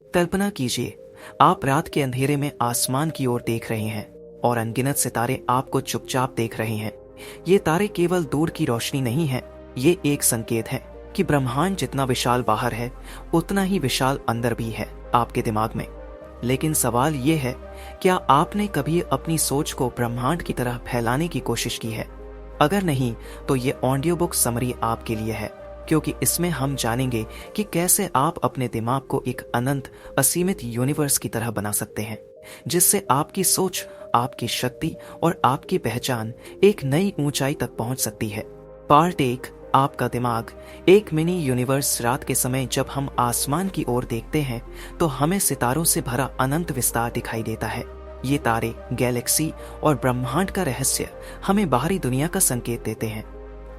कल्पना कीजिए, आप रात के अंधेरे में आसमान की ओर देख रहे हैं और अनगिनत सितारे आपको चुपचाप देख रहे हैं। ये तारे केवल दूर की रोशनी नहीं है, ये एक संकेत है कि ब्रह्मांड जितना विशाल बाहर है, उतना ही विशाल अंदर भी है, आपके दिमाग में। लेकिन सवाल ये है, क्या आपने कभी अपनी सोच को ब्रह्मांड की तरह फैलाने की कोशिश की है? अगर नहीं, तो ये ऑडियो बुक समरी आपके लिए है, क्योंकि इसमें हम जानेंगे कि कैसे आप अपने दिमाग को एक अनंत, असीमित यूनिवर्स की तरह बना सकते हैं, जिससे आपकी सोच, आपकी शक्ति और आपकी पहचान एक नई ऊंचाई तक पहुंच सकती है। पार्ट 1, आपका दिमाग। एक मिनी यूनिवर्स। रात के समय जब हम आसमान की ओर देखते हैं तो हमें सितारों से भरा अनंत विस्तार दिखाई देता है। ये तारे, गैलेक्सी और ब्रह्मांड का रहस्य हमें बाहरी दुनिया का संकेत देते हैं।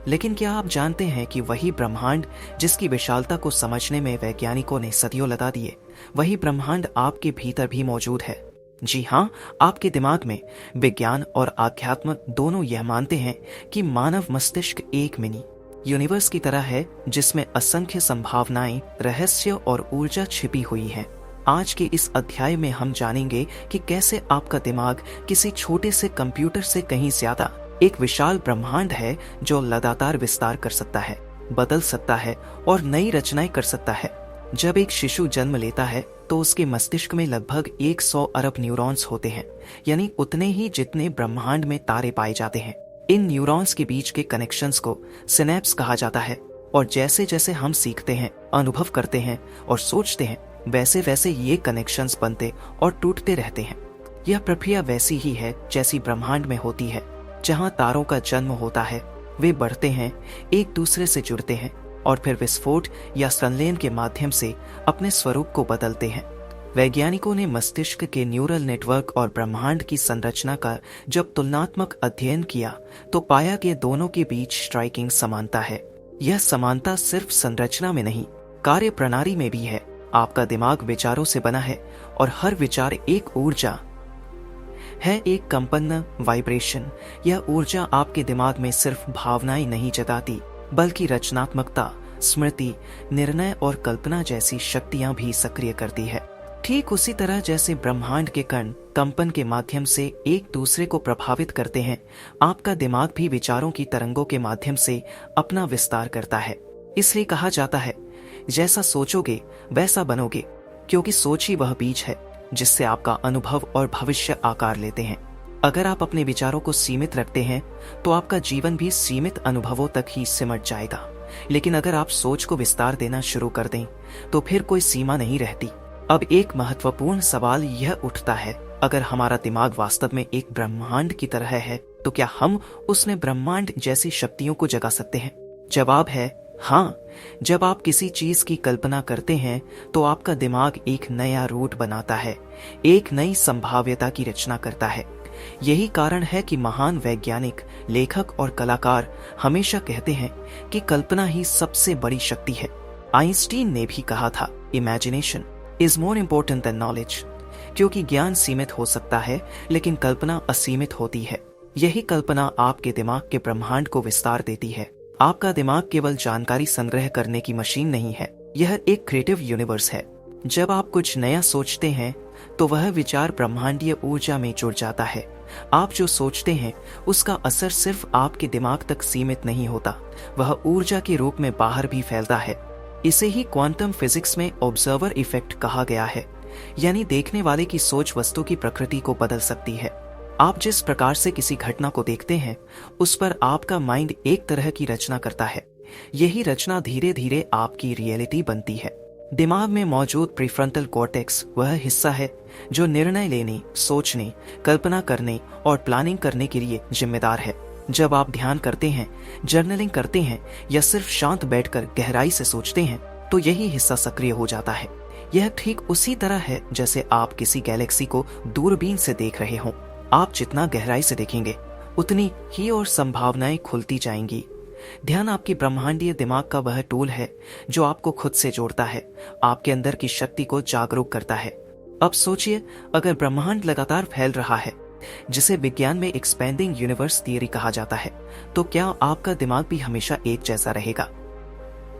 लेकिन क्या आप जानते हैं कि वही ब्रह्मांड जिसकी विशालता को समझने में वैज्ञानिकों ने सदियों लगा दिए, वही ब्रह्मांड आपके भीतर भी मौजूद है। जी हाँ, आपके दिमाग में। विज्ञान और आध्यात्म दोनों यह मानते हैं कि मानव मस्तिष्क एक मिनी यूनिवर्स की तरह है, जिसमें असंख्य संभावनाएं, रहस्य और ऊर्जा छिपी हुई है। आज के इस अध्याय में हम जानेंगे कि कैसे आपका दिमाग किसी छोटे से कंप्यूटर से कहीं ज्यादा एक विशाल ब्रह्मांड है, जो लगातार विस्तार कर सकता है, बदल सकता है और नई रचनाएं कर सकता है। जब एक शिशु जन्म लेता है तो उसके मस्तिष्क में लगभग 100 अरब न्यूरॉन्स होते हैं, यानी उतने ही जितने ब्रह्मांड में तारे पाए जाते हैं। इन न्यूरॉन्स के बीच के कनेक्शंस को सिनेप्स कहा जाता है, और जैसे जैसे हम सीखते हैं, अनुभव करते हैं और सोचते हैं, वैसे वैसे ये कनेक्शंस बनते और टूटते रहते हैं। यह प्रक्रिया वैसी ही है जैसी ब्रह्मांड में होती है, जहां तारों का जन्म होता है, वे बढ़ते हैं, एक दूसरे से जुड़ते हैं और फिर विस्फोट या संलयन के माध्यम से अपने स्वरूप को बदलते हैं। वैज्ञानिकों ने मस्तिष्क के न्यूरल नेटवर्क और ब्रह्मांड की संरचना का जब तुलनात्मक अध्ययन किया तो पाया कि दोनों के बीच स्ट्राइकिंग समानता है। यह समानता सिर्फ संरचना में नहीं, कार्य प्रणाली में भी है। आपका दिमाग विचारों से बना है और हर विचार एक ऊर्जा है, एक कंपन, वाइब्रेशन। यह ऊर्जा आपके दिमाग में सिर्फ भावनाएं नहीं जताती, बल्कि रचनात्मकता, स्मृति, निर्णय और कल्पना जैसी शक्तियां भी सक्रिय करती है। ठीक उसी तरह जैसे ब्रह्मांड के कण कंपन के माध्यम से एक दूसरे को प्रभावित करते हैं, आपका दिमाग भी विचारों की तरंगों के माध्यम से अपना विस्तार करता है। इसलिए कहा जाता है, जैसा सोचोगे वैसा बनोगे, क्योंकि सोच ही वह बीज है जिससे आपका अनुभव और भविष्य आकार लेते हैं। अगर आप अपने विचारों को सीमित रखते हैं तो आपका जीवन भी सीमित अनुभवों तक ही सिमट जाएगा। लेकिन अगर आप सोच को विस्तार देना शुरू कर दें तो फिर कोई सीमा नहीं रहती। अब एक महत्वपूर्ण सवाल यह उठता है, अगर हमारा दिमाग वास्तव में एक ब्रह्मांड की तरह है, तो क्या हम उसमें ब्रह्मांड जैसी शक्तियों को जगा सकते हैं? जवाब है हाँ। जब आप किसी चीज की कल्पना करते हैं तो आपका दिमाग एक नया रूट बनाता है, एक नई संभाव्यता की रचना करता है। यही कारण है कि महान वैज्ञानिक, लेखक और कलाकार हमेशा कहते हैं कि कल्पना ही सबसे बड़ी शक्ति है। आइंस्टीन ने भी कहा था, imagination is more important then knowledge, क्योंकि ज्ञान सीमित हो सकता है लेकिन कल्पना असीमित होती है। यही कल्पना आपके दिमाग के ब्रह्मांड को विस्तार देती है। आपका दिमाग केवल जानकारी संग्रह करने की मशीन नहीं है, यह एक क्रिएटिव यूनिवर्स है। जब आप कुछ नया सोचते हैं तो वह विचार ब्रह्मांडीय ऊर्जा में जुड़ जाता है। आप जो सोचते हैं उसका असर सिर्फ आपके दिमाग तक सीमित नहीं होता, वह ऊर्जा के रूप में बाहर भी फैलता है। इसे ही क्वांटम फिजिक्स में ऑब्जर्वर इफेक्ट कहा गया है, यानी देखने वाले की सोच वस्तु की प्रकृति को बदल सकती है। आप जिस प्रकार से किसी घटना को देखते हैं उस पर आपका माइंड एक तरह की रचना करता है। यही रचना धीरे धीरे आपकी रियलिटी बनती है। दिमाग में मौजूद प्रीफ्रंटल कॉर्टेक्स वह हिस्सा है जो निर्णय लेने, सोचने, कल्पना करने और प्लानिंग करने के लिए जिम्मेदार है। जब आप ध्यान करते हैं, जर्नलिंग करते हैं या सिर्फ शांत बैठकर गहराई से सोचते हैं तो यही हिस्सा सक्रिय हो जाता है। यह ठीक उसी तरह है जैसे आप किसी गैलेक्सी को दूरबीन से देख रहे हों। आप जितना गहराई से देखेंगे उतनी ही और संभावनाएं खुलती जाएंगी। ध्यान आपकी ब्रह्मांडीय दिमाग का वह टूल है जो आपको खुद से जोड़ता है, आपके अंदर की शक्ति को जागरूक करता है। अब सोचिए, अगर ब्रह्मांड लगातार फैल रहा है, जिसे विज्ञान में एक्सपेंडिंग यूनिवर्स थियरी कहा जाता है, तो क्या आपका दिमाग भी हमेशा एक जैसा रहेगा?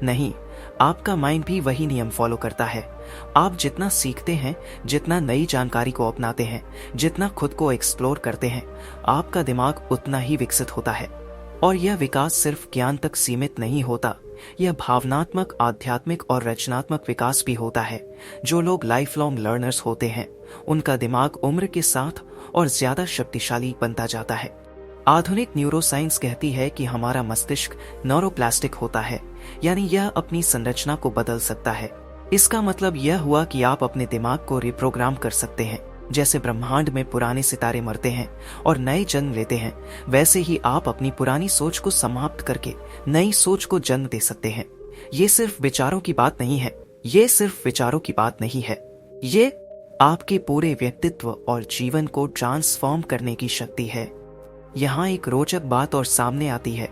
नहीं, आपका माइंड भी वही नियम फॉलो करता है। आप जितना सीखते हैं, जितना नई जानकारी को अपनाते हैं, जितना खुद को एक्सप्लोर करते हैं, आपका दिमाग उतना ही विकसित होता है। और यह विकास सिर्फ ज्ञान तक सीमित नहीं होता, यह भावनात्मक, आध्यात्मिक और रचनात्मक विकास भी होता है। जो लोग लाइफ लॉन्ग लर्नर्स होते हैं, उनका दिमाग उम्र के साथ और ज्यादा शक्तिशाली बनता जाता है। आधुनिक न्यूरोसाइंस कहती है कि हमारा मस्तिष्क न्यूरोप्लास्टिक होता है, यानी यह अपनी संरचना को बदल सकता है। इसका मतलब यह हुआ कि आप अपने दिमाग को रिप्रोग्राम कर सकते हैं। जैसे ब्रह्मांड में पुराने सितारे मरते हैं और नए जन्म लेते हैं, वैसे ही आप अपनी पुरानी सोच को समाप्त करके नई सोच को जन्म दे सकते हैं। ये सिर्फ विचारों की बात नहीं है, ये आपके पूरे व्यक्तित्व और जीवन को ट्रांसफॉर्म करने की शक्ति है। यहाँ एक रोचक बात और सामने आती है।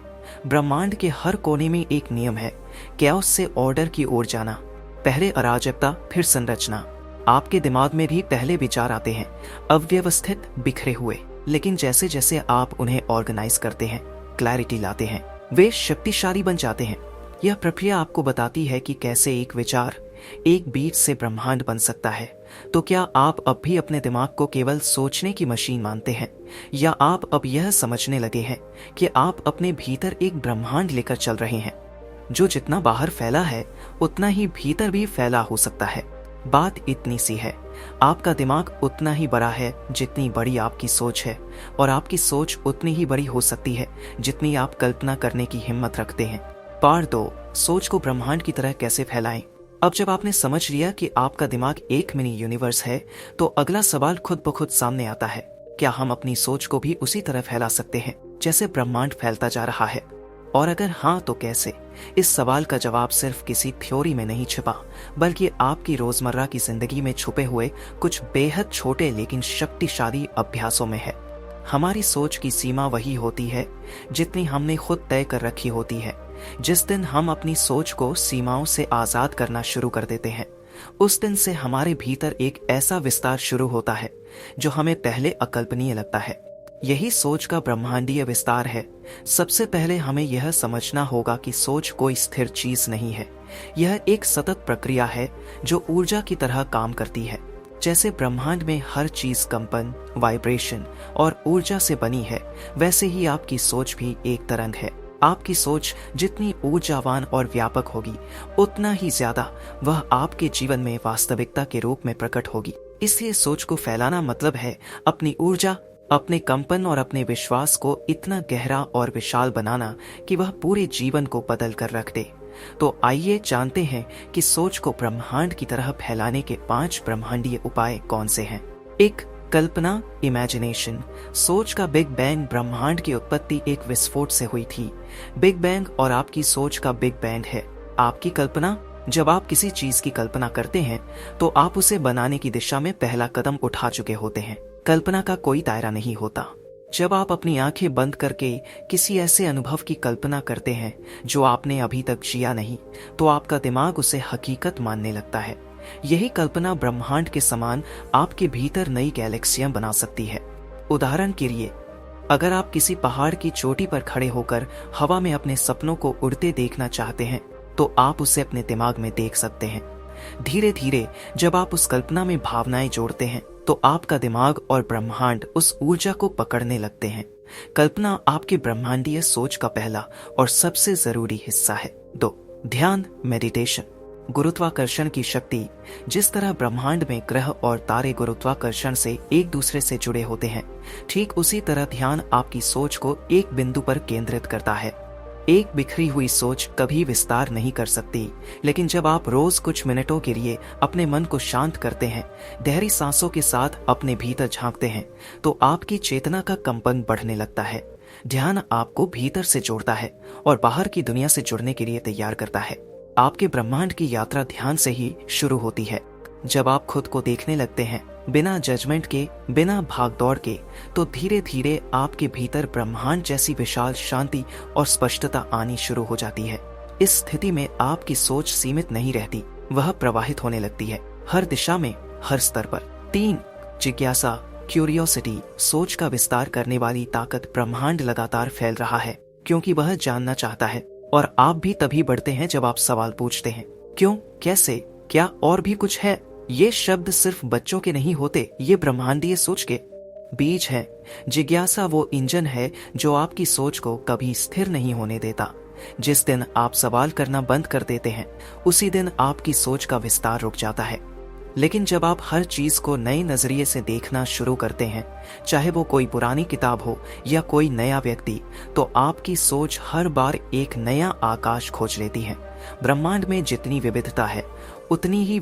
ब्रह्मांड के हर कोने में एक नियम है, कैओस से ऑर्डर की ओर जाना। पहले अराजकता, फिर संरचना। आपके दिमाग में भी पहले विचार आते हैं, अव्यवस्थित, बिखरे हुए, लेकिन जैसे जैसे आप उन्हें ऑर्गेनाइज करते हैं, क्लैरिटी लाते हैं, वे शक्तिशाली बन जाते हैं। यह प्रक्रिया आपको बताती है कि कैसे एक विचार, एक बीज से ब्रह्मांड बन सकता है। तो क्या आप अब भी अपने दिमाग को केवल सोचने की मशीन मानते हैं, या आप अब यह समझने लगे हैं कि आप अपने भीतर एक ब्रह्मांड लेकर चल रहे हैं, जो जितना बाहर फैला है उतना ही भीतर भी फैला हो सकता है। बात इतनी सी है, आपका दिमाग उतना ही बड़ा है जितनी बड़ी आपकी सोच है, और आपकी सोच उतनी ही बड़ी हो सकती है जितनी आप कल्पना करने की हिम्मत रखते हैं। पार्ट 2, सोच को ब्रह्मांड की तरह कैसे फैलाएं। अब जब आपने समझ लिया कि आपका दिमाग एक मिनी यूनिवर्स है, तो अगला सवाल खुद ब खुद सामने आता है, क्या हम अपनी सोच को भी उसी तरह फैला सकते हैं जैसे ब्रह्मांड फैलता जा रहा है? और अगर हाँ, तो कैसे? इस सवाल का जवाब सिर्फ किसी थ्योरी में नहीं छिपा, बल्कि आपकी रोजमर्रा की जिंदगी में छुपे हुए कुछ बेहद छोटे लेकिन शक्तिशाली अभ्यासों में है। हमारी सोच की सीमा वही होती है जितनी हमने खुद तय कर रखी होती है। जिस दिन हम अपनी सोच को सीमाओं से आजाद करना शुरू कर देते हैं, उस दिन से हमारे भीतर एक ऐसा विस्तार शुरू होता है जो हमें पहले अकल्पनीय लगता है। यही सोच का ब्रह्मांडीय विस्तार है। सबसे पहले हमें यह समझना होगा कि सोच कोई स्थिर चीज नहीं है, यह एक सतत प्रक्रिया है जो ऊर्जा की तरह काम करती है। जैसे ब्रह्मांड में हर चीज कंपन, वाइब्रेशन और ऊर्जा से बनी है, वैसे ही आपकी सोच भी एक तरंग है। आपकी सोच जितनी ऊर्जावान और व्यापक होगी, उतना ही ज्यादा वह आपके जीवन में वास्तविकता के रूप में प्रकट होगी। इसलिए सोच को फैलाना मतलब है अपनी ऊर्जा, अपने कंपन और अपने विश्वास को इतना गहरा और विशाल बनाना कि वह पूरे जीवन को बदल कर रख दे। तो आइए जानते हैं कि सोच को ब्रह्मांड की तरह फैलाने के 5 ब्रह्मांडीय उपाय कौन से हैं। 1. कल्पना, इमेजिनेशन। सोच का बिग बैंग। ब्रह्मांड की उत्पत्ति एक विस्फोट से हुई थी। बिग बैंग और आपकी सोच का बिग बैंग है आपकी कल्पना। जब आप किसी चीज की कल्पना करते हैं, तो आप उसे बनाने की दिशा में पहला कदम उठा चुके होते हैं। कल्पना का कोई दायरा नहीं होता। जब आप अपनी आंखें बंद करके किसी ऐसे अनुभव की कल्पना करते हैं जो आपने अभी तक जिया नहीं, तो आपका दिमाग उसे हकीकत मानने लगता है। यही कल्पना ब्रह्मांड के समान आपके भीतर नई गैलेक्सियां बना सकती है। उदाहरण के लिए, अगर आप किसी पहाड़ की चोटी पर खड़े होकर हवा में अपने सपनों को उड़ते देखना चाहते हैं, तो आप उसे अपने दिमाग में देख सकते हैं। धीरे धीरे जब आप उस कल्पना में भावनाएं जोड़ते हैं, तो आपका दिमाग और ब्रह्मांड उस ऊर्जा को पकड़ने लगते हैं। कल्पना आपके ब्रह्मांडीय सोच का पहला और सबसे जरूरी हिस्सा है। 2. ध्यान, मेडिटेशन। गुरुत्वाकर्षण की शक्ति। जिस तरह ब्रह्मांड में ग्रह और तारे गुरुत्वाकर्षण से एक दूसरे से जुड़े होते हैं, ठीक उसी तरह ध्यान आपकी सोच को एक बिंदु पर केंद्रित करता है। एक बिखरी हुई सोच कभी विस्तार नहीं कर सकती, लेकिन जब आप रोज कुछ मिनटों के लिए अपने मन को शांत करते हैं, गहरी सांसों के साथ अपने भीतर झांकते हैं, तो आपकी चेतना का कंपन बढ़ने लगता है। ध्यान आपको भीतर से जोड़ता है और बाहर की दुनिया से जुड़ने के लिए तैयार करता है। आपके ब्रह्मांड की यात्रा ध्यान से ही शुरू होती है। जब आप खुद को देखने लगते हैं, बिना जजमेंट के, बिना भागदौड़ के, तो धीरे धीरे आपके भीतर ब्रह्मांड जैसी विशाल शांति और स्पष्टता आनी शुरू हो जाती है। इस स्थिति में आपकी सोच सीमित नहीं रहती, वह प्रवाहित होने लगती है, हर दिशा में, हर स्तर पर। 3. जिज्ञासा, क्यूरियोसिटी। सोच का विस्तार करने वाली ताकत। ब्रह्मांड लगातार फैल रहा है क्योंकि वह जानना चाहता है, और आप भी तभी बढ़ते हैं जब आप सवाल पूछते हैं। क्यों, कैसे, क्या और भी कुछ है? ये शब्द सिर्फ बच्चों के नहीं होते, ये ब्रह्मांडीय सोच के बीज है। जिज्ञासा वो इंजन है जो आपकी सोच को कभी स्थिर नहीं होने देता। जिस दिन आप सवाल करना बंद कर देते हैं, उसी दिन आपकी सोच का विस्तार रुक जाता है। लेकिन जब आप हर चीज को नए नजरिए से देखना शुरू करते हैं, चाहे वो कोई पुरानी किताब हो या कोई नया व्यक्ति, तो आपकी सोच हर बार एक नया आकाश खोज लेती है। ब्रह्मांड में जितनी विविधता है, उतनी ही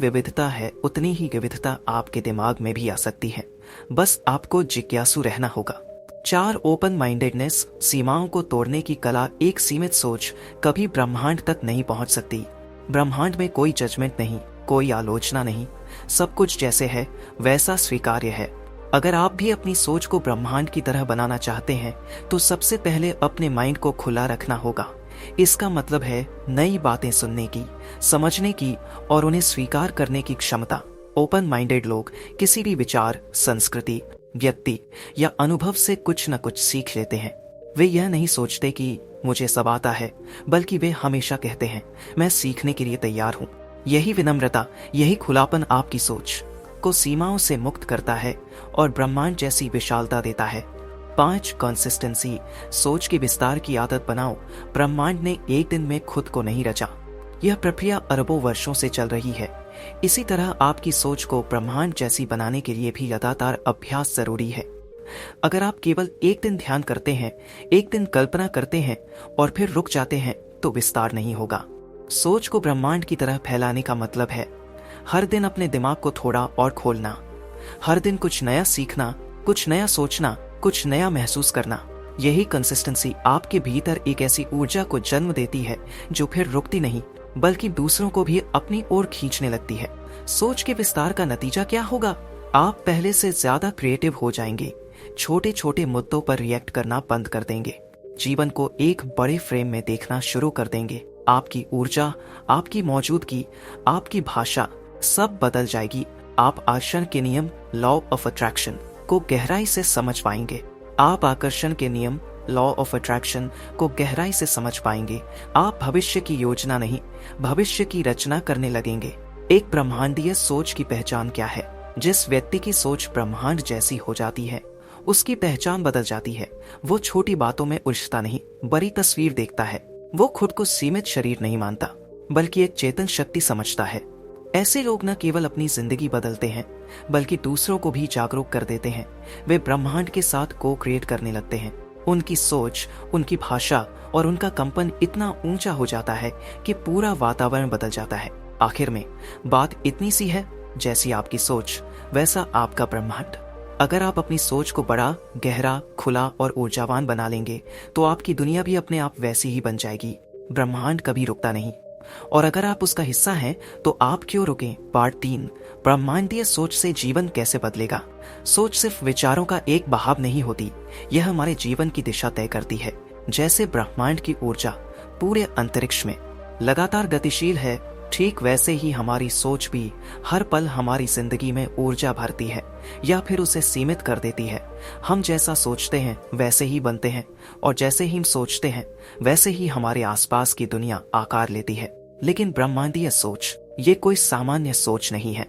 विविधता आपके दिमाग में भी आ सकती है। बस आपको जिज्ञासु रहना होगा। 4 ओपन माइंडेडनेस, सीमाओं को तोड़ने की कला। एक सीमित सोच कभी ब्रह्मांड तक नहीं पहुंच सकती। ब्रह्मांड में कोई जजमेंट नहीं, कोई आलोचना नहीं, सब कुछ जैसे है वैसा स्वीकार्य है। अगर आप भी अपनी सोच को ब्रह्मांड की तरह बनाना चाहते हैं, तो सबसे पहले अपने माइंड को खुला रखना होगा। इसका मतलब है नई बातें सुनने की, समझने की और उन्हें स्वीकार करने की क्षमता। ओपन माइंडेड लोग किसी भी विचार, संस्कृति, व्यक्ति या अनुभव से कुछ न कुछ सीख लेते हैं। वे यह नहीं सोचते कि मुझे सब आता है, बल्कि वे हमेशा कहते हैं मैं सीखने के लिए तैयार हूं। यही विनम्रता, यही खुलापन आपकी सोच को सीमाओं से मुक्त करता है और ब्रह्मांड जैसी विशालता देता है। 5 कंसिस्टेंसी, सोच के विस्तार की आदत बनाओ। ब्रह्मांड ने एक दिन में खुद को नहीं रचा, यह प्रक्रिया अरबों वर्षों से चल रही है। इसी तरह आपकी सोच को ब्रह्मांड जैसी बनाने के लिए भी लगातार अभ्यास जरूरी है। अगर आप केवल एक दिन ध्यान करते हैं, एक दिन कल्पना करते हैं और फिर रुक जाते हैं, तो विस्तार नहीं होगा। सोच को ब्रह्मांड की तरह फैलाने का मतलब है हर दिन अपने दिमाग को थोड़ा और खोलना, हर दिन कुछ नया सीखना, कुछ नया सोचना, कुछ नया महसूस करना। यही कंसिस्टेंसी आपके भीतर एक ऐसी ऊर्जा को जन्म देती है जो फिर रुकती नहीं, बल्कि दूसरों को भी अपनी ओर खींचने लगती है। सोच के विस्तार का नतीजा क्या होगा? आप पहले से ज्यादा क्रिएटिव हो जाएंगे, छोटे छोटे मुद्दों पर रिएक्ट करना बंद कर देंगे, जीवन को एक बड़े फ्रेम में देखना शुरू कर देंगे। आपकी ऊर्जा, आपकी मौजूदगी, आपकी भाषा सब बदल जाएगी। आप आकर्षण के नियम, लॉ ऑफ अट्रैक्शन को गहराई से समझ पाएंगे। आप आकर्षण के नियम, लॉ ऑफ अट्रैक्शन को गहराई से समझ पाएंगे। आप भविष्य की योजना नहीं, भविष्य की रचना करने लगेंगे। एक ब्रह्मांडीय सोच की पहचान क्या है? जिस व्यक्ति की सोच ब्रह्मांड जैसी हो जाती है, उसकी पहचान बदल जाती है। वो छोटी बातों में उलझता नहीं, बड़ी तस्वीर देखता है। वो खुद को सीमित शरीर नहीं मानता, बल्कि एक चेतन शक्ति समझता है। ऐसे लोग न केवल अपनी जिंदगी बदलते हैं, बल्कि दूसरों को भी जागरूक कर देते हैं। वे ब्रह्मांड के साथ को क्रिएट करने लगते हैं। उनकी सोच, उनकी भाषा और उनका कंपन इतना ऊंचा हो जाता है कि पूरा वातावरण बदल जाता है। आखिर में बात इतनी सी है, जैसी आपकी सोच वैसा आपका ब्रह्मांड। अगर आप अपनी सोच को बड़ा, गहरा, खुला और ऊर्जावान बना लेंगे, तो आपकी दुनिया भी अपने आप वैसी ही बन जाएगी। ब्रह्मांड कभी रुकता नहीं, और अगर आप उसका हिस्सा हैं, तो आप क्यों रुकें? पार्ट 3, ब्रह्मांडीय सोच से जीवन कैसे बदलेगा। सोच सिर्फ विचारों का एक बहाव नहीं होती, यह हमारे जीवन की दिशा तय करती है। जैसे ब्रह्मांड की ऊर्जा पूरे अंतरिक्ष में लगातार गतिशील है, ठीक वैसे ही हमारी सोच भी हर पल हमारी जिंदगी में ऊर्जा भरती है या फिर उसे सीमित कर देती है। हम जैसा सोचते हैं वैसे ही बनते हैं, और जैसे ही हम सोचते हैं वैसे ही हमारे आसपास की दुनिया आकार लेती है। लेकिन ब्रह्मांडीय सोच ये कोई सामान्य सोच नहीं है।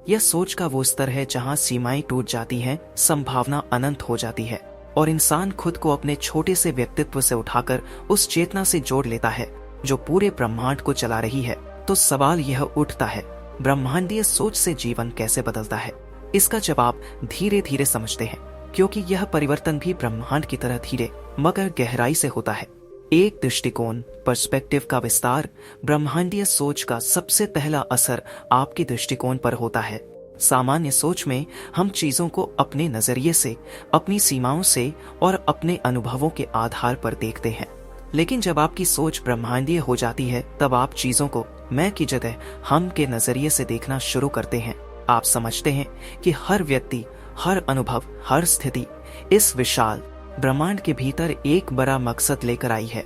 यह सोच का वो स्तर है जहां सीमाएं टूट जाती हैं, संभावना अनंत हो जाती है, और इंसान खुद को अपने छोटे से व्यक्तित्व से उठाकर उस चेतना से जोड़ लेता है जो पूरे ब्रह्मांड को चला रही है। तो सवाल यह उठता है, ब्रह्मांडीय सोच से जीवन कैसे बदलता है? इसका जवाब धीरे धीरे समझते हैं, क्योंकि यह परिवर्तन भी ब्रह्मांड की तरह धीरे मगर गहराई से होता है। एक दृष्टिकोण, पर्सपेक्टिव का विस्तार। ब्रह्मांडीय सोच का सबसे पहला असर आपके दृष्टिकोण पर होता है। सामान्य सोच में हम चीजों को अपने नजरिए से, अपनी सीमाओं से और अपने अनुभवों के आधार पर देखते हैं। लेकिन जब आपकी सोच ब्रह्मांडीय हो जाती है, तब आप चीजों को मैं की जगह हम के नजरिए से देखना शुरू करते हैं। आप समझते हैं कि हर व्यक्ति, हर अनुभव, हर स्थिति इस विशाल ब्रह्मांड के भीतर एक बड़ा मकसद लेकर आई है।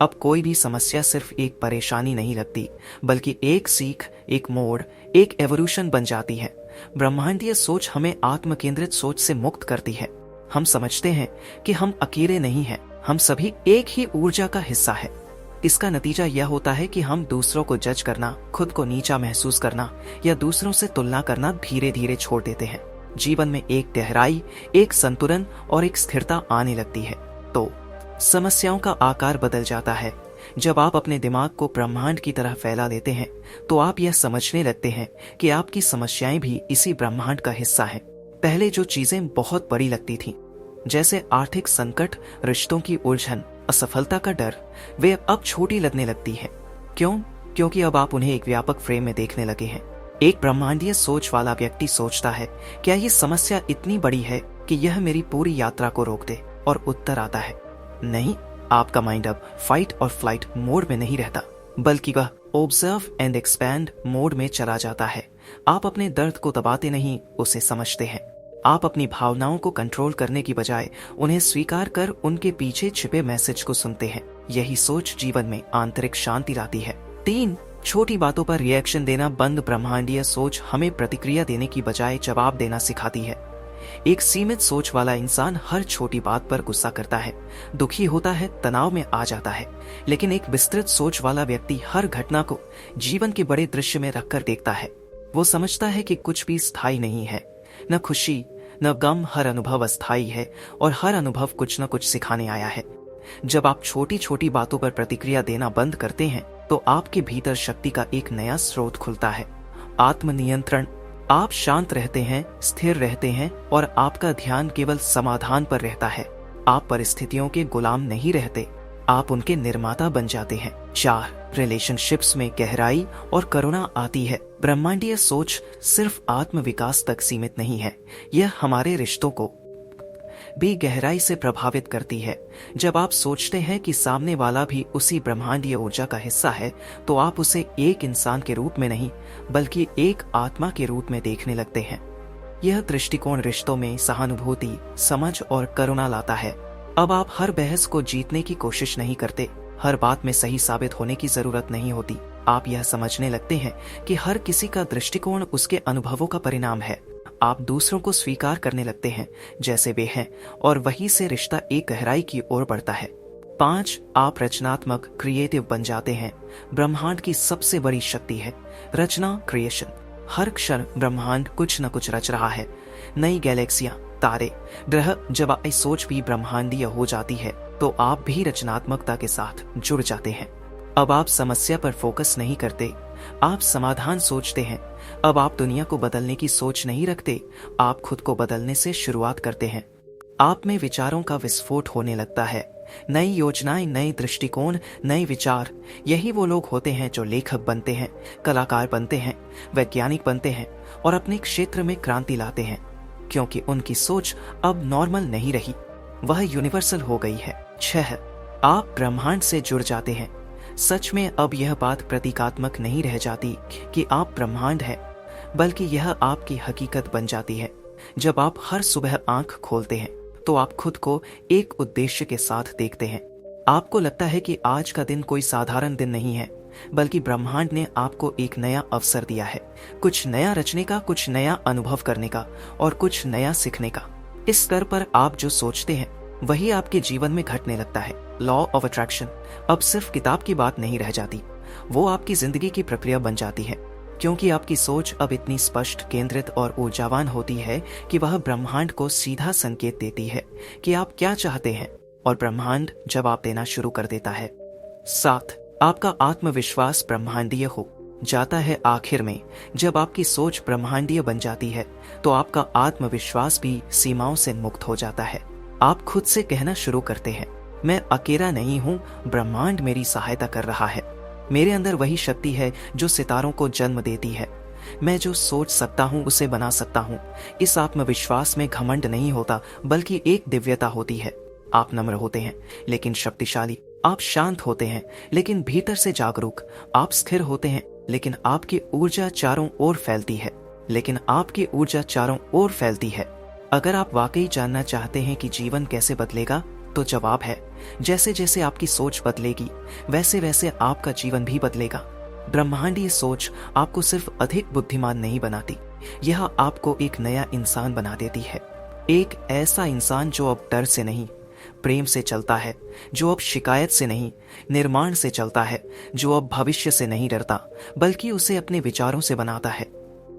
अब कोई भी समस्या सिर्फ एक परेशानी नहीं लगती, बल्कि एक सीख, एक मोड़, एक एवोल्यूशन बन जाती है। ब्रह्मांडीय सोच हमें आत्म केंद्रित सोच से मुक्त करती है। हम समझते हैं कि हम अकेले नहीं हैं, हम सभी एक ही ऊर्जा का हिस्सा है। इसका नतीजा यह होता है कि हम दूसरों को जज करना, खुद को नीचा महसूस करना या दूसरों से तुलना करना धीरे धीरे छोड़ देते हैं। जीवन में एक गहराई, एक संतुलन और एक स्थिरता आने लगती है। तो समस्याओं का आकार बदल जाता है। जब आप अपने दिमाग को ब्रह्मांड की तरह फैला लेते हैं तो आप यह समझने लगते हैं कि आपकी समस्याएं भी इसी ब्रह्मांड का हिस्सा हैं। पहले जो चीजें बहुत बड़ी लगती थीं, जैसे आर्थिक संकट, रिश्तों की उलझन, असफलता का डर, वे अब छोटी लगने लगती है। क्यों? क्योंकि अब आप उन्हें एक व्यापक फ्रेम में देखने लगे हैं। एक ब्रह्मांडीय सोच वाला व्यक्ति सोचता है, क्या ये समस्या इतनी बड़ी है कि यह मेरी पूरी यात्रा को रोक दे? और उत्तर आता है, नहीं। आपका माइंड अब फाइट और फ्लाइट मोड में नहीं रहता, बल्कि वह ऑब्जर्व एंड एक्सपैंड मोड में चला जाता है। आप अपने दर्द को दबाते नहीं, उसे समझते हैं। आप अपनी भावनाओं को कंट्रोल करने की बजाय उन्हें स्वीकार कर उनके पीछे छिपे मैसेज को सुनते हैं। यही सोच जीवन में आंतरिक शांति लाती है। 3, छोटी बातों पर रिएक्शन देना बंद। ब्रह्मांडीय सोच हमें प्रतिक्रिया देने की बजाय जवाब देना सिखाती है। एक सीमित सोच वाला इंसान हर छोटी बात पर गुस्सा करता है, दुखी होता है, तनाव में आ जाता है। लेकिन एक विस्तृत सोच वाला व्यक्ति हर घटना को जीवन के बड़े दृश्य में रखकर देखता है। वो समझता है कि कुछ भी स्थायी नहीं है, न खुशी न गम। हर अनुभव अस्थायी है और हर अनुभव कुछ न कुछ सिखाने आया है। जब आप छोटी छोटी बातों पर प्रतिक्रिया देना बंद करते हैं तो आपके भीतर शक्ति का एक नया स्रोत खुलता है, आत्मनियंत्रण। आप शांत रहते हैं, स्थिर रहते हैं और आपका ध्यान केवल समाधान पर रहता है। आप परिस्थितियों के गुलाम नहीं रहते, आप उनके निर्माता बन जाते हैं। 4, रिलेशनशिप्स में गहराई और करुणा आती है। ब्रह्मांडीय सोच सिर्फ आत्म विकास तक सीमित नहीं है, यह हमारे रिश्तों को भी गहराई से प्रभावित करती है। जब आप सोचते हैं कि सामने वाला भी उसी ब्रह्मांडीय ऊर्जा का हिस्सा है तो आप उसे एक इंसान के रूप में नहीं बल्कि एक आत्मा के रूप में देखने लगते हैं। यह दृष्टिकोण रिश्तों में सहानुभूति, समझ और करुणा लाता है। अब आप हर बहस को जीतने की कोशिश नहीं करते, हर बात में सही साबित होने की जरूरत नहीं होती। आप यह समझने लगते हैं कि हर किसी का दृष्टिकोण उसके अनुभवों का परिणाम है। आप दूसरों को स्वीकार करने लगते हैं जैसे वे हैं और वहीं से रिश्ता एक गहराई की ओर बढ़ता है। 5, आप रचनात्मक, क्रिएटिव बन जाते हैं। ब्रह्मांड की सबसे बड़ी शक्ति है रचना, क्रिएशन। हर क्षण ब्रह्मांड कुछ न कुछ रच रहा है। नई गैलेक्सियां, तारे, ग्रह। जब आपकी सोच भी ब्रह्मांडीय हो जाती है तो आप भी रचनात्मकता के साथ जुड़ जाते हैं। अब आप समस्या पर फोकस नहीं करते, आप समाधान सोचते हैं। अब आप दुनिया को बदलने की सोच नहीं रखते, आप खुद को बदलने से शुरुआत करते हैं। आप में विचारों का विस्फोट होने लगता है। नई योजनाएं, नए दृष्टिकोण, नए विचार। यही वो लोग होते हैं जो लेखक बनते हैं, कलाकार बनते हैं, वैज्ञानिक बनते हैं और अपने क्षेत्र में क्रांति लाते हैं, क्योंकि उनकी सोच अब नॉर्मल नहीं रही, वह यूनिवर्सल हो गई है। 6, आप ब्रह्मांड से जुड़ जाते हैं। सच में अब यह बात प्रतीकात्मक नहीं रह जाती कि आप ब्रह्मांड है, बल्कि यह आपकी हकीकत बन जाती है। जब आप हर सुबह आंख खोलते हैं तो आप खुद को एक उद्देश्य के साथ देखते हैं। आपको लगता है कि आज का दिन कोई साधारण दिन नहीं है, बल्कि ब्रह्मांड ने आपको एक नया अवसर दिया है, कुछ नया रचने का, कुछ नया अनुभव करने का और कुछ नया सीखने का। इस स्तर पर आप जो सोचते हैं वही आपके जीवन में घटने लगता है। लॉ ऑफ अट्रैक्शन अब सिर्फ किताब की बात नहीं रह जाती, वो आपकी जिंदगी की प्रक्रिया बन जाती है, क्योंकि आपकी सोच अब इतनी स्पष्ट, केंद्रित और ऊर्जावान होती है कि वह ब्रह्मांड को सीधा संकेत देती है कि आप क्या चाहते हैं और ब्रह्मांड जवाब देना शुरू कर देता है। 7, आपका आत्मविश्वास ब्रह्मांडीय हो जाता है। आखिर में जब आपकी सोच ब्रह्मांडीय बन जाती है तो आपका आत्मविश्वास भी सीमाओं से मुक्त हो जाता है। आप खुद से कहना शुरू करते हैं, मैं अकेला नहीं हूं, ब्रह्मांड मेरी सहायता कर रहा है। मेरे अंदर वही शक्ति है जो सितारों को जन्म देती है। मैं जो सोच सकता हूं उसे बना सकता हूं। इस आत्मविश्वास में घमंड नहीं होता, बल्कि एक दिव्यता होती है। आप नम्र होते हैं लेकिन शक्तिशाली। आप शांत होते हैं लेकिन भीतर से जागरूक। आप स्थिर होते हैं लेकिन आपकी ऊर्जा चारों ओर फैलती है। अगर आप वाकई जानना चाहते हैं कि जीवन कैसे बदलेगा तो जवाब है, जैसे जैसे आपकी सोच बदलेगी वैसे वैसे आपका जीवन भी बदलेगा। ब्रह्मांडीय सोच आपको सिर्फ अधिक बुद्धिमान नहीं बनाती, यह आपको एक नया इंसान बना देती है। एक ऐसा इंसान जो अब डर से नहीं प्रेम से चलता है जो अब शिकायत से नहीं, निर्माण से चलता है जो अब भविष्य से नहीं डरता बल्कि उसे अपने विचारों से बनाता है।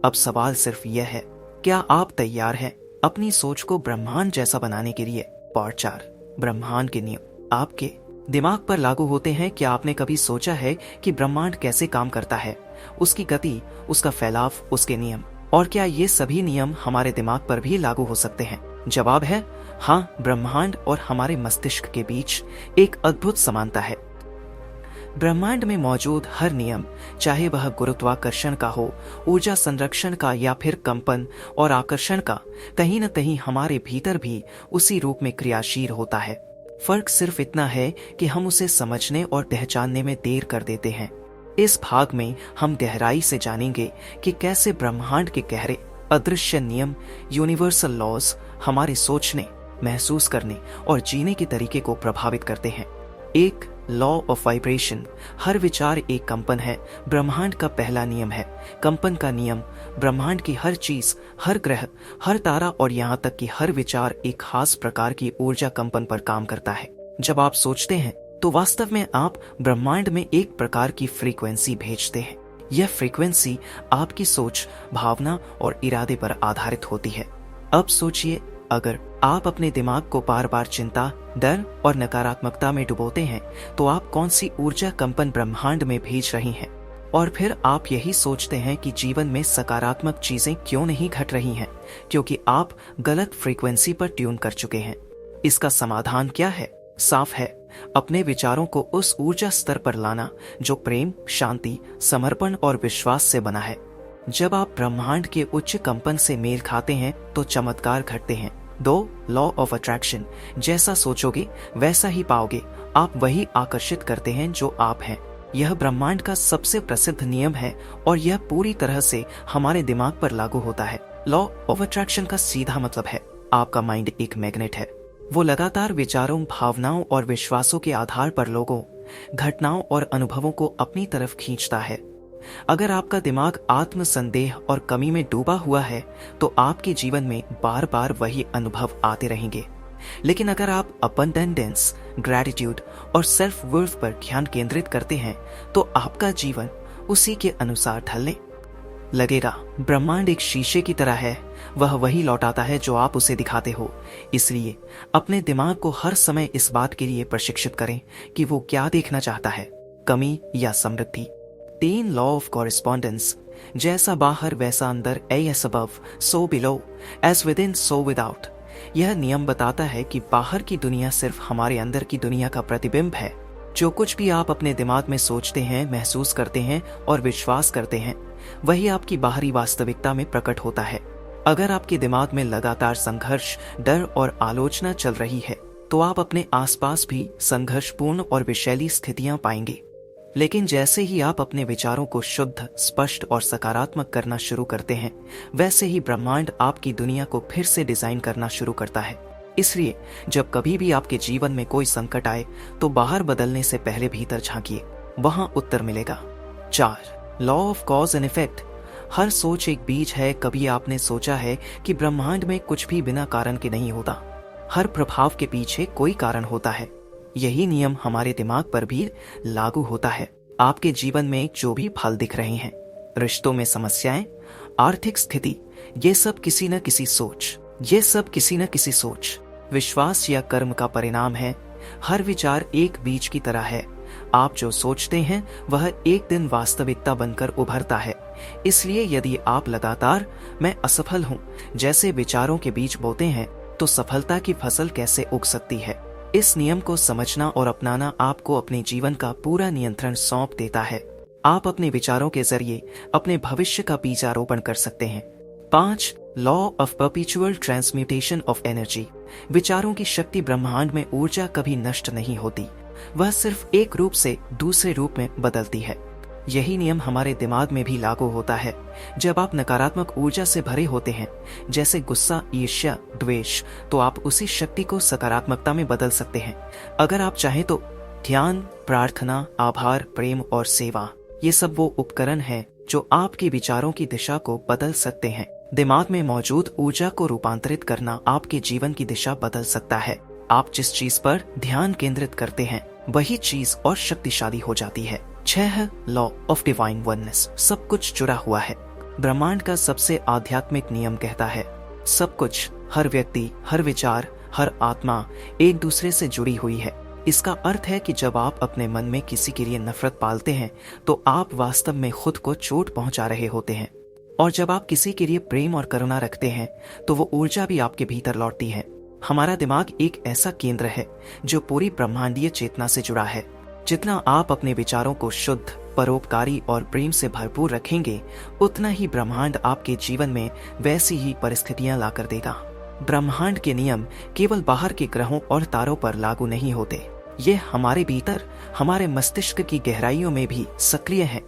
अब सवाल सिर्फ यह है, क्या आप तैयार हैं अपनी सोच को ब्रह्मांड जैसा बनाने के लिए? पार्ट 4, ब्रह्मांड के नियम आपके दिमाग पर लागू होते हैं। क्या आपने कभी सोचा है कि ब्रह्मांड कैसे काम करता है, उसकी गति, उसका फैलाव, उसके नियम, और क्या ये सभी नियम हमारे दिमाग पर भी लागू हो सकते हैं? जवाब है हाँ। ब्रह्मांड और हमारे मस्तिष्क के बीच एक अद्भुत समानता है। ब्रह्मांड में मौजूद हर नियम, चाहे वह गुरुत्वाकर्षण का हो, ऊर्जा संरक्षण का या फिर कंपन और आकर्षण का, कहीं न कहीं हमारे भीतर भी उसी रूप में क्रियाशील होता है। फर्क सिर्फ इतना है कि हम उसे समझने और पहचानने में देर कर देते हैं। इस भाग में हम गहराई से जानेंगे कि कैसे ब्रह्मांड के गहरे अदृश्य नियम, यूनिवर्सल लॉज, हमारे सोचने, महसूस करने और जीने के तरीके को प्रभावित करते हैं। एक लॉ ऑफ वाइब्रेशन, हर विचार एक कंपन है। ब्रह्मांड का पहला नियम है कंपन का नियम। ब्रह्मांड की हर चीज, हर ग्रह, हर तारा और यहाँ तक कि हर विचार एक खास प्रकार की ऊर्जा कंपन पर काम करता है। जब आप सोचते हैं तो वास्तव में आप ब्रह्मांड में एक प्रकार की फ्रीक्वेंसी भेजते हैं। यह फ्रीक्वेंसी आपकी सोच, भावना और इरादे पर आधारित होती है। अब सोचिए, अगर आप अपने दिमाग को बार बार चिंता, डर और नकारात्मकता में डुबोते हैं तो आप कौन सी ऊर्जा कंपन ब्रह्मांड में भेज रही हैं? और फिर आप यही सोचते हैं कि जीवन में सकारात्मक चीजें क्यों नहीं घट रही हैं, क्योंकि आप गलत फ्रीक्वेंसी पर ट्यून कर चुके हैं। इसका समाधान क्या है? साफ है, अपने विचारों को उस ऊर्जा स्तर पर लाना जो प्रेम, शांति, समर्पण और विश्वास से बना है। जब आप ब्रह्मांड के उच्च कंपन से मेल खाते हैं तो चमत्कार घटते हैं। 2 लॉ ऑफ अट्रैक्शन, जैसा सोचोगे वैसा ही पाओगे। आप वही आकर्षित करते हैं जो आप हैं। यह ब्रह्मांड का सबसे प्रसिद्ध नियम है और यह पूरी तरह से हमारे दिमाग पर लागू होता है। लॉ ऑफ अट्रैक्शन का सीधा मतलब है आपका माइंड एक मैग्नेट है। वो लगातार विचारों, भावनाओं और विश्वासों के आधार पर लोगों, घटनाओं और अनुभवों को अपनी तरफ खींचता है। अगर आपका दिमाग आत्म संदेह और कमी में डूबा हुआ है तो आपके जीवन में बार बार वही अनुभव आते रहेंगे। लेकिन अगर आप अबंडेंस, ग्रैटिट्यूड और सेल्फ वर्थ पर ध्यान केंद्रित करते हैं तो आपका जीवन उसी के अनुसार ढलने लगेगा। ब्रह्मांड एक शीशे की तरह है, वह वही लौटाता है जो आप उसे दिखाते हो। इसलिए अपने दिमाग को हर समय इस बात के लिए प्रशिक्षित करें कि वो क्या देखना चाहता है, कमी या समृद्धि। 3 लॉ ऑफ कॉरेस्पॉन्डेंस, जैसा बाहर वैसा अंदर, as above so below, as within so without. यह नियम बताता है कि बाहर की दुनिया सिर्फ हमारे अंदर की दुनिया का प्रतिबिंब है। जो कुछ भी आप अपने दिमाग में सोचते हैं, महसूस करते हैं और विश्वास करते हैं, वही आपकी बाहरी वास्तविकता में प्रकट होता है। अगर आपके दिमाग में लगातार संघर्ष, डर और आलोचना चल रही है तो आप अपने आसपास भी संघर्षपूर्ण और विषैली स्थितियां पाएंगे। लेकिन जैसे ही आप अपने विचारों को शुद्ध, स्पष्ट और सकारात्मक करना शुरू करते हैं, वैसे ही ब्रह्मांड आपकी दुनिया को फिर से डिजाइन करना शुरू करता है। इसलिए जब कभी भी आपके जीवन में कोई संकट आए तो बाहर बदलने से पहले भीतर झांकिए, वहां उत्तर मिलेगा। 4 law of cause and effect, हर सोच एक बीज है। कभी आपने सोचा है कि ब्रह्मांड में कुछ भी बिना कारण के नहीं होता, हर प्रभाव के पीछे कोई कारण होता है। यही नियम हमारे दिमाग पर भी लागू होता है। आपके जीवन में जो भी फल दिख रहे हैं, रिश्तों में समस्याएं, आर्थिक स्थिति, ये सब किसी न किसी सोच, विश्वास या कर्म का परिणाम है। हर विचार एक बीज की तरह है। आप जो सोचते हैं वह एक दिन वास्तविकता बनकर उभरता है। इसलिए यदि आप लगातार मैं असफल हूं जैसे विचारों के बीज बोते हैं तो सफलता की फसल कैसे उग सकती है? इस नियम को समझना और अपनाना आपको अपने जीवन का पूरा नियंत्रण सौंप देता है। आप अपने विचारों के जरिए अपने भविष्य का बीजारोपण कर सकते हैं। 5 law of perpetual transmutation of energy, विचारों की शक्ति। ब्रह्मांड में ऊर्जा कभी नष्ट नहीं होती, वह सिर्फ एक रूप से दूसरे रूप में बदलती है। यही नियम हमारे दिमाग में भी लागू होता है। जब आप नकारात्मक ऊर्जा से भरे होते हैं, जैसे गुस्सा, ईर्ष्या, द्वेष, तो आप उसी शक्ति को सकारात्मकता में बदल सकते हैं। अगर आप चाहें तो ध्यान, प्रार्थना, आभार, प्रेम और सेवा, ये सब वो उपकरण हैं जो आपके विचारों की दिशा को बदल सकते हैं। दिमाग में मौजूद ऊर्जा को रूपांतरित करना आपके जीवन की दिशा बदल सकता है। आप जिस चीज पर ध्यान केंद्रित करते हैं वही चीज और शक्तिशाली हो जाती है। 6 लॉ ऑफ डिवाइन वननेस। सब कुछ जुड़ा हुआ है। ब्रह्मांड का सबसे आध्यात्मिक नियम कहता है सब कुछ, हर व्यक्ति, हर विचार, हर आत्मा एक दूसरे से जुड़ी हुई है। इसका अर्थ है कि जब आप अपने मन में किसी के लिए नफरत पालते हैं तो आप वास्तव में खुद को चोट पहुंचा रहे होते हैं, और जब आप किसी के लिए प्रेम और करुणा रखते हैं तो वो ऊर्जा भी आपके भीतर लौटती है। हमारा दिमाग एक ऐसा केंद्र है जो पूरी ब्रह्मांडीय चेतना से जुड़ा है। जितना आप अपने विचारों को शुद्ध, परोपकारी और प्रेम से भरपूर रखेंगे, उतना ही ब्रह्मांड आपके जीवन में वैसी ही परिस्थितियां लाकर देगा। ब्रह्मांड के नियम केवल बाहर के ग्रहों और तारों पर लागू नहीं होते, ये हमारे भीतर, हमारे मस्तिष्क की गहराइयों में भी सक्रिय है।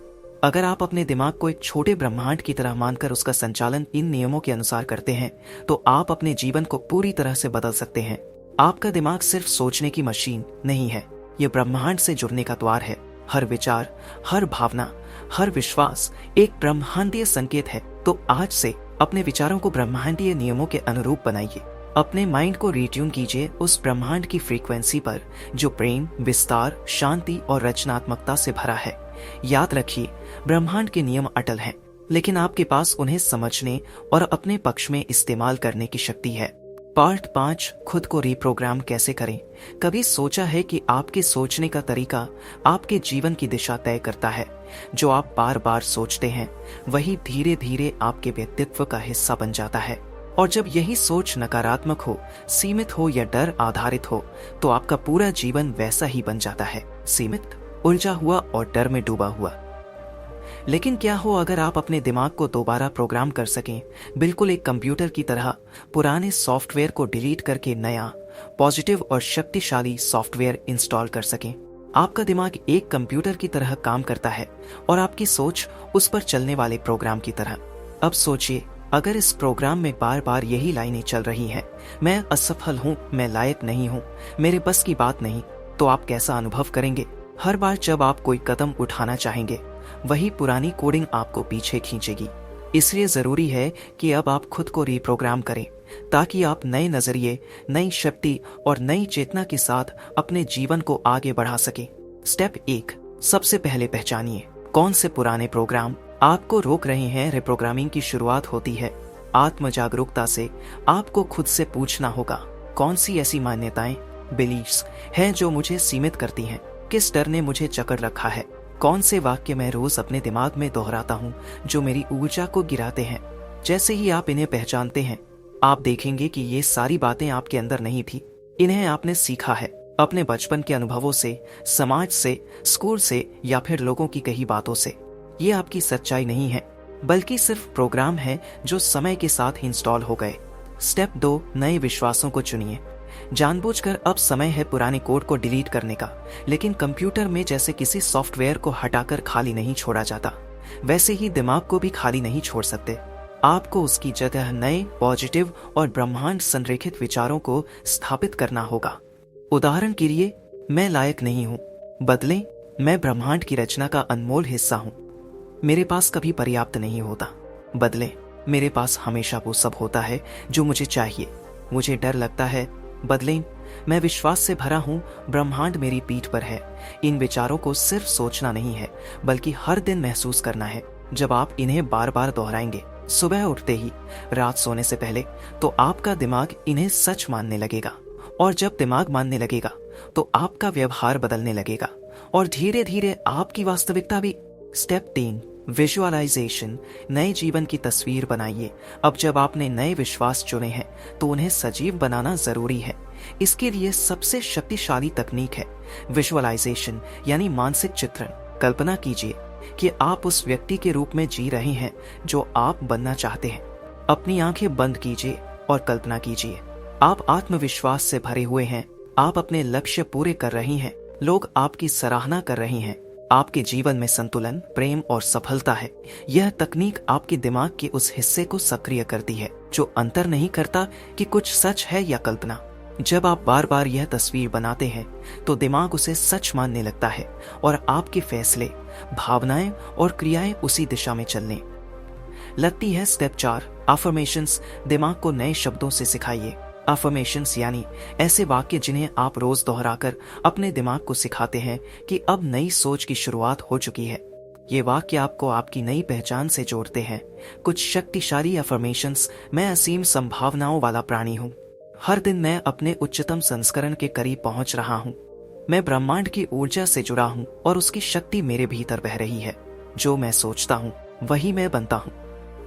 अगर आप अपने दिमाग को एक छोटे ब्रह्मांड की तरह मानकर उसका संचालन इन नियमों के अनुसार करते हैं तो आप अपने जीवन को पूरी तरह से बदल सकते हैं। आपका दिमाग सिर्फ सोचने की मशीन नहीं है, ये ब्रह्मांड से जुड़ने का द्वार है। हर विचार, हर भावना, हर विश्वास एक ब्रह्मांडीय संकेत है। तो आज से अपने विचारों को ब्रह्मांडीय नियमों के अनुरूप बनाइए। अपने माइंड को रिट्यून कीजिए उस ब्रह्मांड की फ्रीक्वेंसी पर जो प्रेम, विस्तार, शांति और रचनात्मकता से भरा है। याद रखिए, ब्रह्मांड के नियम अटल हैं, लेकिन आपके पास उन्हें समझने और अपने पक्ष में इस्तेमाल करने की शक्ति है। पार्ट 5, खुद को रिप्रोग्राम कैसे करें। कभी सोचा है कि आपके सोचने का तरीका आपके जीवन की दिशा तय करता है? जो आप बार बार सोचते हैं वही धीरे धीरे आपके व्यक्तित्व का हिस्सा बन जाता है। और जब यही सोच नकारात्मक हो, सीमित हो या डर आधारित हो तो आपका पूरा जीवन वैसा ही बन जाता है, सीमित, उलझा हुआ और डर में डूबा हुआ। लेकिन क्या हो अगर आप अपने दिमाग को दोबारा प्रोग्राम कर सकें, बिल्कुल एक कंप्यूटर की तरह पुराने सॉफ्टवेयर को डिलीट करके नया, पॉजिटिव और शक्तिशाली सॉफ्टवेयर इंस्टॉल कर सकें। आपका दिमाग एक कंप्यूटर की तरह काम करता है और आपकी सोच उस पर चलने वाले प्रोग्राम की तरह। अब सोचिए, अगर इस प्रोग्राम में बार बार यही लाइनें चल रही हैं, मैं असफल हूँ, मैं लायक नहीं हूँ, मेरे बस की बात नहीं, तो आप कैसा अनुभव करेंगे? हर बार जब आप कोई कदम उठाना चाहेंगे वही पुरानी कोडिंग आपको पीछे खींचेगी। इसलिए जरूरी है कि अब आप खुद को रिप्रोग्राम करें ताकि आप नए नजरिए, नई शक्ति और नई चेतना के साथ अपने जीवन को आगे बढ़ा सके। स्टेप 1, सबसे पहले पहचानिए कौन से पुराने प्रोग्राम आपको रोक रहे हैं। रिप्रोग्रामिंग की शुरुआत होती है आत्म जागरूकता से। आपको खुद से पूछना होगा, कौन सी ऐसी मान्यताएं, बिलीफ्स हैं जो मुझे सीमित करती हैं? किस डर ने मुझे जकड़ रखा है? कौन से वाक्य मैं रोज अपने दिमाग में दोहराता हूँ जो मेरी ऊर्जा को गिराते हैं? जैसे ही आप इन्हें पहचानते हैं, आप देखेंगे कि ये सारी बातें आपके अंदर नहीं थी, इन्हें आपने सीखा है अपने बचपन के अनुभवों से, समाज से, स्कूल से या फिर लोगों की कही बातों से। ये आपकी सच्चाई नहीं है, बल्कि सिर्फ प्रोग्राम है जो समय के साथ इंस्टॉल हो गए। स्टेप 2, नए विश्वासों को चुनिए। जानबूझकर अब समय है पुराने कोड को डिलीट करने का, लेकिन कंप्यूटर में जैसे किसी सॉफ्टवेयर को हटाकर खाली नहीं छोड़ा जाता, वैसे ही दिमाग को भी खाली नहीं छोड़ सकते। आपको उसकी जगह नए, पॉजिटिव और ब्रह्मांड संरेखित विचारों को स्थापित करना होगा। उदाहरण के लिए, मैं लायक नहीं हूँ बदलें, मैं ब्रह्मांड की रचना का अनमोल हिस्सा हूँ। मेरे पास कभी पर्याप्त नहीं होता बदलें, मेरे पास हमेशा वो सब होता है जो मुझे चाहिए। मुझे डर लगता है बदलें, मैं विश्वास से भरा हूँ, ब्रह्मांड मेरी पीठ पर है। इन विचारों को सिर्फ सोचना नहीं है बल्कि हर दिन महसूस करना है। जब आप इन्हें बार बार दोहराएंगे, सुबह उठते ही, रात सोने से पहले, तो आपका दिमाग इन्हें सच मानने लगेगा। और जब दिमाग मानने लगेगा तो आपका व्यवहार बदलने लगेगा और धीरे धीरे आपकी वास्तविकता भी। Step 3, visualisation. नए जीवन की तस्वीर बनाइए। अब जब आपने नए विश्वास चुने हैं तो उन्हें सजीव बनाना जरूरी है। इसके लिए सबसे शक्तिशाली तकनीक है विजुअलाइजेशन, यानी मानसिक चित्रण। कल्पना कीजिए कि आप उस व्यक्ति के रूप में जी रहे हैं जो आप बनना चाहते हैं। अपनी आंखें बंद कीजिए और कल्पना कीजिए, आप आत्मविश्वास से भरे हुए हैं, आप अपने लक्ष्य पूरे कर रही हैं, लोग आपकी सराहना कर रहे हैं, आपके जीवन में संतुलन, प्रेम और सफलता है। यह तकनीक आपके दिमाग के उस हिस्से को सक्रिय करती है जो अंतर नहीं करता कि कुछ सच है या कल्पना। जब आप बार बार यह तस्वीर बनाते हैं तो दिमाग उसे सच मानने लगता है और आपके फैसले, भावनाएं और क्रियाएं उसी दिशा में चलने लगती है। Step 4, affirmations. दिमाग को नए शब्दों से सिखाइए। अफर्मेशंस यानी ऐसे वाक्य जिन्हें आप रोज दोहराकर अपने दिमाग को सिखाते हैं कि अब नई सोच की शुरुआत हो चुकी है। ये वाक्य आपको आपकी नई पहचान से जोड़ते हैं। कुछ शक्तिशाली अफर्मेशंस। मैं असीम संभावनाओं वाला प्राणी हूँ। हर दिन मैं अपने उच्चतम संस्करण के करीब पहुंच रहा हूँ। मैं ब्रह्मांड की ऊर्जा से जुड़ा हूँ और उसकी शक्ति मेरे भीतर बह रही है। जो मैं सोचता हूँ वही मैं बनता हूँ।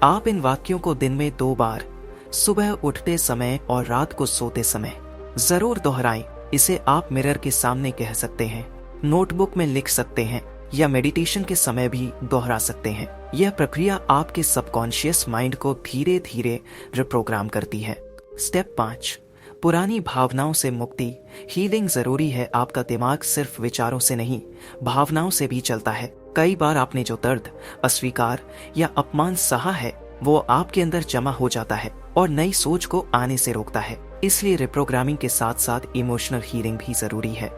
आप इन वाक्यों को दिन में 2 बार, सुबह उठते समय और रात को सोते समय जरूर दोहराएं। इसे आप मिरर के सामने कह सकते हैं, नोटबुक में लिख सकते हैं या मेडिटेशन के समय भी दोहरा सकते हैं। यह प्रक्रिया आपके सबकॉन्शियस माइंड को धीरे धीरे रिप्रोग्राम करती है। स्टेप 5, पुरानी भावनाओं से मुक्ति। हीलिंग जरूरी है। आपका दिमाग सिर्फ विचारों से नहीं, भावनाओं से भी चलता है। कई बार आपने जो दर्द, अस्वीकार या अपमान सहा है वो आपके अंदर जमा हो जाता है और नई सोच को आने से रोकता है। इसलिए रिप्रोग्रामिंग के साथ साथ इमोशनल हीलिंग भी जरूरी है।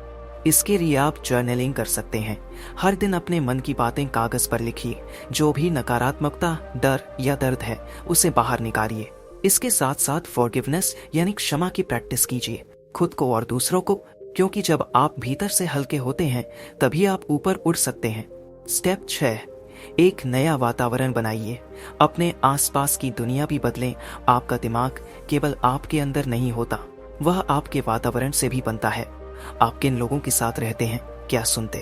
इसके लिए आप जर्नलिंग कर सकते हैं। हर दिन अपने मन की बातें कागज पर लिखिए। जो भी नकारात्मकता, डर या दर्द है उसे बाहर निकालिए। इसके साथ साथ फॉरगिवनेस यानी क्षमा की प्रैक्टिस कीजिए, खुद को और दूसरों को, क्योंकि जब आप भीतर से हल्के होते हैं तभी आप ऊपर उड़ सकते हैं। स्टेप 6, एक नया वातावरण बनाइए। अपने आसपास की दुनिया भी बदलें। आपका दिमाग केवल आपके अंदर नहीं होता, वह आपके वातावरण से भी बनता है। आप किन लोगों के साथ रहते हैं, क्या सुनते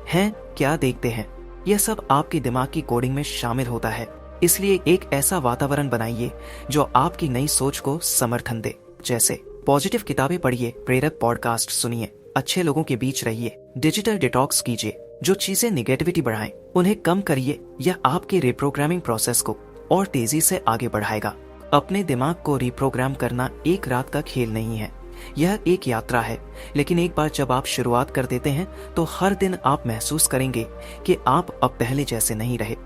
हैं, क्या देखते हैं, यह सब आपके दिमाग की कोडिंग में शामिल होता है। इसलिए एक ऐसा वातावरण बनाइए जो आपकी नई सोच को समर्थन दे। जैसे पॉजिटिव किताबें पढ़िए, प्रेरक पॉडकास्ट सुनिए, अच्छे लोगों के बीच रहिए, डिजिटल डिटॉक्स कीजिए। जो चीजें निगेटिविटी बढ़ाएं उन्हें कम करिए। यह आपके रिप्रोग्रामिंग प्रोसेस को और तेजी से आगे बढ़ाएगा। अपने दिमाग को रिप्रोग्राम करना एक रात का खेल नहीं है, यह एक यात्रा है। लेकिन एक बार जब आप शुरुआत कर देते हैं तो हर दिन आप महसूस करेंगे कि आप अब पहले जैसे नहीं रहे।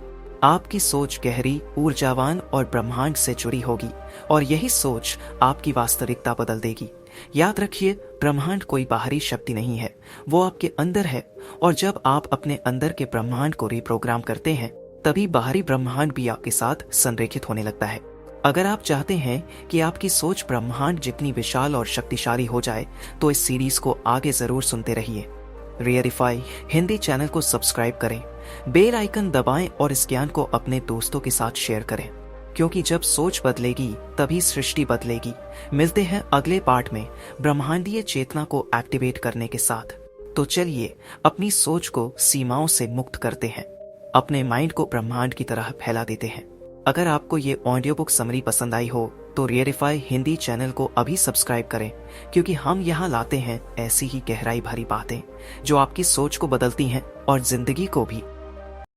आपकी सोच गहरी, ऊर्जावान और ब्रह्मांड से जुड़ी होगी और यही सोच आपकी वास्तविकता बदल देगी। याद रखिए, ब्रह्मांड कोई बाहरी शक्ति नहीं है, वो आपके अंदर है। और जब आप अपने अंदर के ब्रह्मांड को रिप्रोग्राम करते हैं तभी बाहरी ब्रह्मांड भी आपके साथ संरेखित होने लगता है। अगर आप चाहते हैं कि आपकी सोच ब्रह्मांड जितनी विशाल और शक्तिशाली हो जाए तो इस सीरीज को आगे जरूर सुनते रहिए। रियरिफाई हिंदी चैनल को सब्सक्राइब करें, बेल आइकन दबाएं और इस ज्ञान को अपने दोस्तों के साथ शेयर करें, क्योंकि जब सोच बदलेगी तभी सृष्टि बदलेगी। मिलते हैं अगले पार्ट में ब्रह्मांडीय चेतना को एक्टिवेट करने के साथ। तो चलिए अपनी सोच को सीमाओं से मुक्त करते हैं, अपने माइंड को ब्रह्मांड की तरह फैला देते हैं। अगर आपको ये ऑडियो बुक समरी पसंद आई हो तो रियरिफाई हिंदी चैनल को अभी सब्सक्राइब करें, क्योंकि हम यहाँ लाते हैं ऐसी ही गहराई भरी बातें जो आपकी सोच को बदलती हैं और जिंदगी को भी